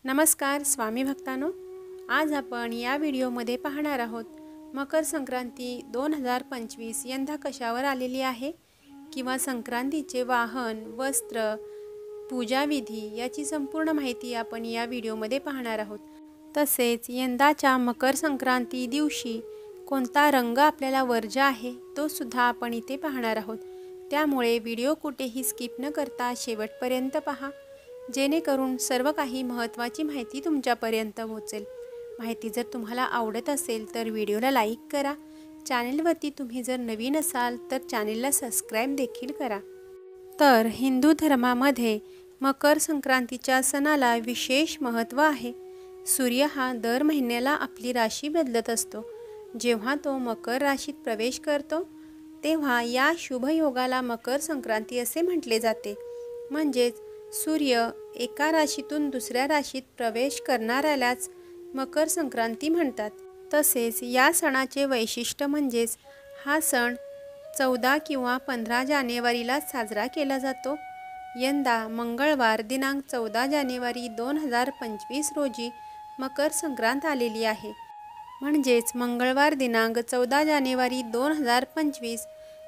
नमस्कार स्वामी भक्तांनो, आज आपण या व्हिडिओमध्ये पाहणार आहोत मकर संक्रांती 2025 यंदा कशावर आलेली आहे किंवा संक्रांतीचे वाहन, वस्त्र, पूजाविधी याची संपूर्ण माहिती आपण या व्हिडिओमध्ये पाहणार आहोत। तसेच यंदाच्या मकर संक्रांती दिवशी कोणता रंग आपल्याला वर्ज्य आहे तो सुद्धा आपण इथे पाहणार आहोत। त्यामुळे व्हिडिओ कुठेही स्किप न करता शेवटपर्यंत पहा, जेणेकरून सर्व काही महत्त्वाची माहिती तुमच्यापर्यंत पोहोचेल। माहिती जर तुम्हाला आवडत असेल तर व्हिडिओला लाईक करा। चॅनलवरती तुम्ही जर नवीन असाल तर चॅनलला सबस्क्राईब देखील करा। तर हिंदू धर्मामध्ये मकर संक्रांतीच्या सणाला विशेष महत्त्व आहे। सूर्य हा दर महिन्याला आपली राशी बदलत असतो। जेव्हा तो मकर राशीत प्रवेश करतो तेव्हा या शुभ योगाला मकर संक्रांती असे म्हटले जाते। म्हणजेच सूर्य एका राशीतून दुसऱ्या राशीत प्रवेश करणाऱ्यालाच मकर संक्रांती म्हणतात। तसेच या सणाचे वैशिष्ट्य म्हणजेच हा सण 14 किंवा 15 जानेवारीला साजरा केला जातो। यंदा मंगळवार दिनांक 14 जानेवारी 2025 रोजी मकर संक्रांत आलेली आहे। म्हणजेच मंगळवार दिनांक 14 जानेवारी 2025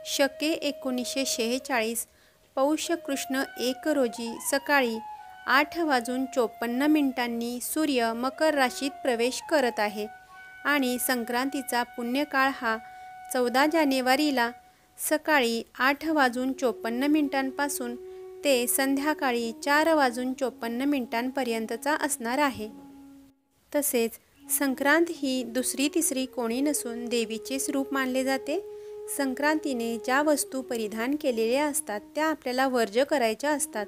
शके 1946 पौष कृष्ण 1 रोजी सकाळी 8:54 सूर्य मकर राशीत प्रवेश करत आहे आणि संक्रांतीचा पुण्यकाळ हा 14 जानेवारीला सकाळी 8:54 पासून ते संध्याकाळी 4:54 पर्यंतचा असणार आहे। तसेच संक्रांत ही दुसरी तिसरी कोणी नसून देवीचेच रूप मानले जाते। संक्रांतीने ज्या वस्तू परिधान केलेल्या असतात त्या आपल्याला वर्ज्य करायच्या असतात।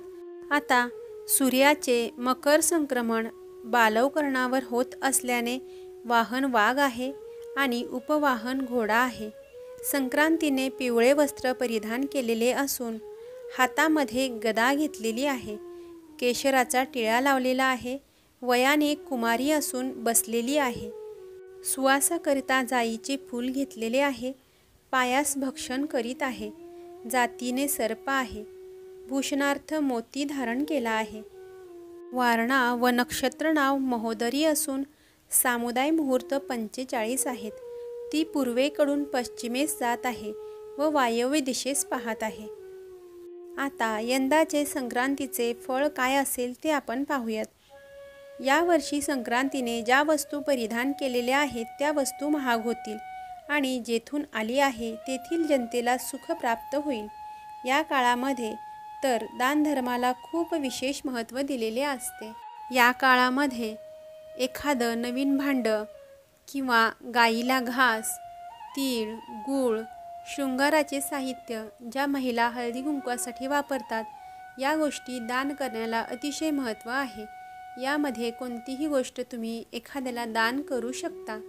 आता सूर्याचे मकर संक्रमण बालवकरणावर होत असल्याने वाहन वाघ आहे आणि उपवाहन घोडा आहे। संक्रांतीने पिवळे वस्त्र परिधान केलेले असून हातामध्ये गदा घेतलेली आहे। केशराचा टिळा लावलेला आहे। वयाने कुमारी असून बसलेली आहे। सुवासाकरिता जाईचे फूल घेतलेले आहे। पायास भक्षण करीत आहे। जातीने सर्प आहे। भूषणार्थ मोती धारण केला आहे। वारणा व नक्षत्र नाव महोदरी असून सामुदाय मुहूर्त 45 आहेत। ती पूर्वेकडून पश्चिमेस जात आहे व वायव्य दिशेस पाहत आहे। आता यंदाचे संक्रांतीचे फळ काय असेल ते आपण पाहूयात। यावर्षी संक्रांतीने ज्या वस्तू परिधान केलेल्या आहेत त्या वस्तू महाग होतील आणि जेथून आली आहे तेथील जनतेला सुख प्राप्त होईल। या काळामध्ये तर दानधर्माला खूप विशेष महत्त्व दिलेले असते। या काळामध्ये एखादं नवीन भांडं किंवा गाईला घास, तीळ, गूळ, शृंगाराचे साहित्य ज्या महिला हळदी कुंकवासाठी वापरतात या गोष्टी दान करण्याला अतिशय महत्त्व आहे। यामध्ये कोणतीही गोष्ट तुम्ही एखाद्याला दान करू शकता।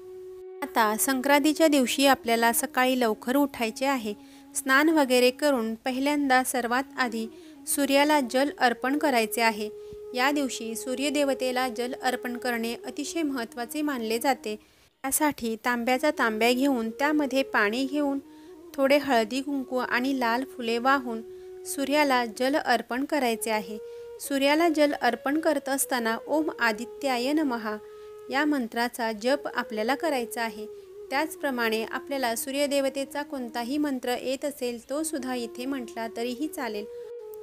आता संक्रांतीच्या दिवशी आपल्याला सकाळी लवकर उठायचे आहे। स्नान वगैरे करून पहिल्यांदा सर्वात आधी सूर्याला जल अर्पण करायचे आहे। या दिवशी सूर्यदेवतेला जल अर्पण करणे अतिशय महत्त्वाचे मानले जाते। त्यासाठी तांब्याचा तांब्या घेऊन त्यामध्ये पाणी घेऊन थोडे हळदी कुंकू आणि लाल फुले वाहून सूर्याला जल अर्पण करायचे आहे। सूर्याला जल अर्पण करत असताना ओम आदित्याय नमः या मंत्राचा जप आपल्याला करायचा आहे। त्याचप्रमाणे आपल्याला सूर्यदेवतेचा कोणताही मंत्र येत असेल तो सुद्धा इथे म्हटला तरीही चालेल।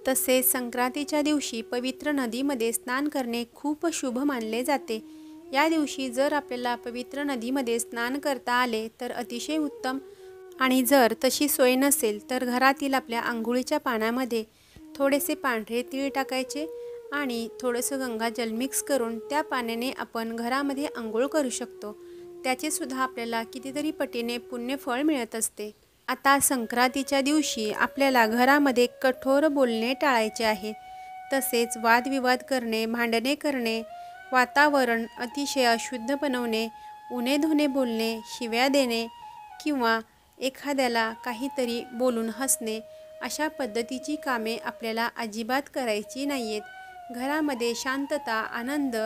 तसेच संक्रांतीच्या दिवशी पवित्र नदीमध्ये स्नान करणे खूप शुभ मानले जाते। या दिवशी जर आपल्याला पवित्र नदीमध्ये स्नान करता आले तर अतिशय उत्तम, आणि जर तशी सोय नसेल तर घरातील आपल्या आंघोळीच्या पाण्यामध्ये थोडेसे पांढरे तीळ टाकायचे आणि थोडंसं गंगाजल मिक्स करून त्या पाण्याने आपण घरामध्ये आंघोळ करू शकतो। त्याचे सुद्धा आपल्याला कितीतरी पटीने पुण्यफळ मिळत असते। आता संक्रांतीच्या दिवशी आपल्याला घरामध्ये कठोर बोलणे टाळायचे आहे। तसेच वादविवाद करणे, भांडणे करणे, वातावरण अतिशय अशुद्ध बनवणे, उणे धुणे बोलणे, शिव्या देणे किंवा एखाद्याला काहीतरी बोलून हसणे अशा पद्धतीची कामे आपल्याला अजिबात करायची नाहीयेत। घरामध्ये शांतता, आनंद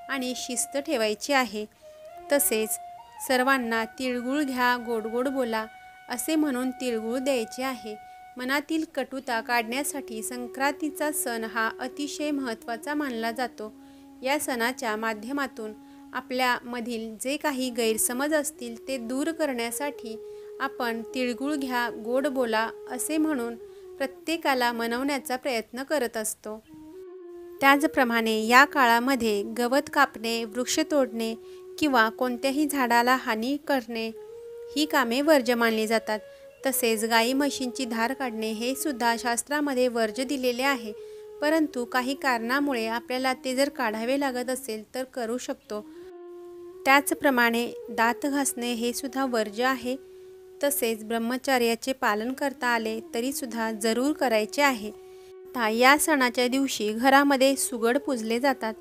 आणि शिस्त ठेवायची आहे। तसेच सर्वांना तिळगुळ घ्या, गोड गोड बोला असे म्हणून तिळगुळ द्यायचे आहे। मनातील कटुता काढण्यासाठी संक्रांतीचा सण हा अतिशय महत्त्वाचा मानला जातो। या सणाच्या माध्यमातून आपल्यामधील जे काही गैरसमज असतील ते दूर करण्यासाठी आपण तिळगुळ घ्या गोड बोला असे म्हणून प्रत्येकाला मनवण्याचा प्रयत्न करत असतो। त्याचप्रमाणे या काळामध्ये गवत कापणे, वृक्ष तोडणे किंवा कोणत्याही झाडाला हानी करणे ही कामे वर्ज्य मानली जातात। तसेच गाई म्हशींची धार काढणे हे सुद्धा शास्त्रामध्ये वर्ज्य दिलेले आहे, परंतु काही कारणामुळे आपल्याला ते जर काढावे लागत असेल तर करू शकतो। त्याचप्रमाणे दात घासणे हे सुद्धा वर्ज्य आहे। तसेच ब्रह्मचर्याचे पालन करता आले तरी सुद्धा जरूर करायचे आहे। या सणाच्या दिवशी घरामध्ये सुगड पूजले जातात।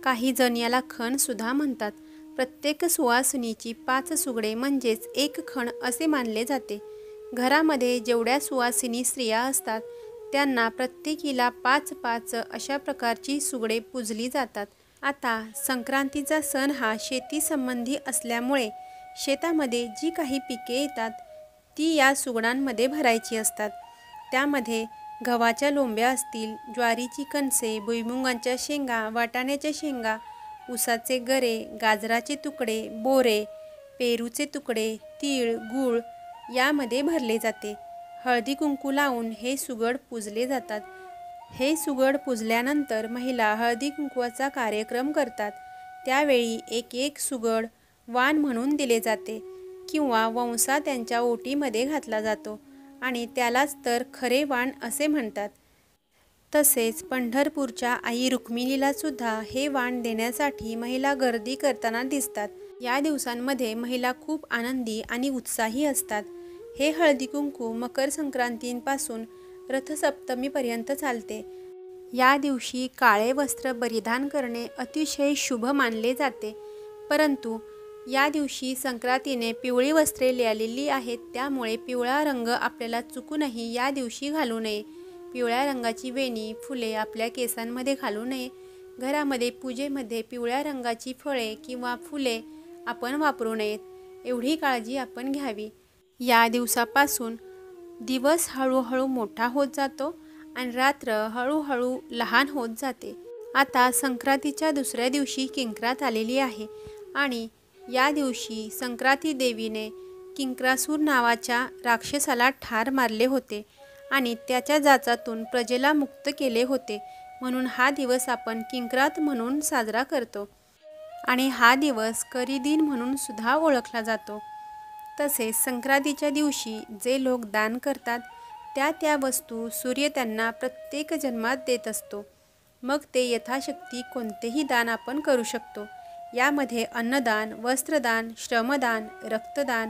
काही जण याला खण सुद्धा म्हणतात। प्रत्येक सुवासिनीची 5 सुगडे म्हणजेच 1 खण असे मानले जाते। घरामध्ये जेवढ्या सुवासिनी स्त्रिया असतात त्यांना प्रत्येकीला 5-5 अशा प्रकारची सुगडे पूजली जातात। आता संक्रांतीचा सण हा शेती संबंधी असल्यामुळे शेतामध्ये जी काही पिके येतात ती या सुगडांमध्ये भरायची असतात। त्यामध्ये गव्हाच्या लोंब्या असतील, ज्वारीची कणसे, भुईमुगाच्या शेंगा, वाटाण्याच्या शेंगा, ऊसाचे गरे, गाजराचे तुकडे, बोरे, पेरूचे तुकडे, तीळ, गूळ यामध्ये भरले जाते। हळदी कुंकू लावून हे सुगड पूजले जातात। हे सुगड पूजल्यानंतर महिला हळदी कुंकवाचा कार्यक्रम करतात। त्यावेळी एक सुगड वाण म्हणून दिले जाते किंवा वंसा त्यांच्या ओटीमध्ये घातला जातो आणि त्यालाच तर खरे वाण असे म्हणतात। तसेच पंढरपूरच्या आई रुक्मिणीला सुद्धा हे वाण देण्यासाठी महिला गर्दी करताना दिसतात। या दिवसांमध्ये महिला खूप आनंदी आणि उत्साही असतात। हे हळदी कुंकू मकर संक्रांतीपासून रथसप्तमीपर्यंत चालते। या दिवशी काळे वस्त्र परिधान करणे अतिशय शुभ मानले जाते, परंतु या दिवशी संक्रांतीने पिवळी वस्त्रे लिहिलेली आहेत, त्यामुळे पिवळा रंग आपल्याला चुकूनही या दिवशी घालू नये। पिवळ्या रंगाची वेणी, फुले आपल्या केसांमध्ये घालू नये। घरामध्ये पूजेमध्ये पिवळ्या रंगाची फळे किंवा फुले आपण वापरू नयेत, एवढी काळजी आपण घ्यावी। या दिवसापासून दिवस हळूहळू मोठा होत जातो आणि रात्र हळूहळू लहान होत जाते। आता संक्रांतीच्या दुसऱ्या दिवशी किंक्रात आलेली आहे आणि या दिवशी संक्रांती देवीने किंक्रासूर नावाच्या राक्षसाला ठार मारले होते आणि त्याच्या जाचातून प्रजेला मुक्त केले होते, म्हणून हा दिवस आपण किंक्रात म्हणून साजरा करतो आणि हा दिवस करी दिन म्हणून सुद्धा ओळखला जातो। तसेच संक्रांतीच्या दिवशी जे लोक दान करतात त्या वस्तू सूर्य त्यांना प्रत्येक जन्मात देत असतो। मग ते यथाशक्ती कोणतेही दान आपण करू शकतो। यामध्ये अन्नदान, वस्त्रदान, श्रमदान, रक्तदान,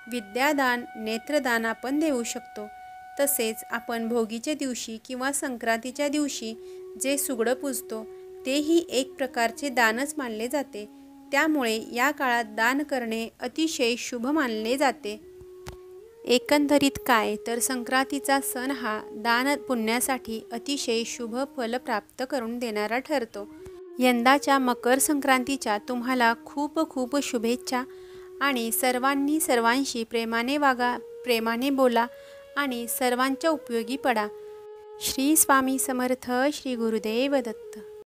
विद्यादान, नेत्रदान आपण देऊ शकतो। तसेच आपण भोगीच्या दिवशी किंवा संक्रांतीच्या दिवशी जे सुगडं पूजतो तेही एक प्रकारचे दानच मानले जाते, त्यामुळे या काळात दान करणे अतिशय शुभ मानले जाते। एकंदरीत काय तर संक्रांतीचा सण हा दान पुण्यासाठी अतिशय शुभ फल प्राप्त करून देणारा ठरतो। यंदाच्या मकर संक्रांतीच्या तुम्हाला खूप खूप शुभेच्छा आणि सर्वांनी सर्वांशी प्रेमाने वागा, प्रेमाने बोला आणि सर्वांच्या उपयोगी पडा। श्री स्वामी समर्थ, श्री गुरुदेव दत्त।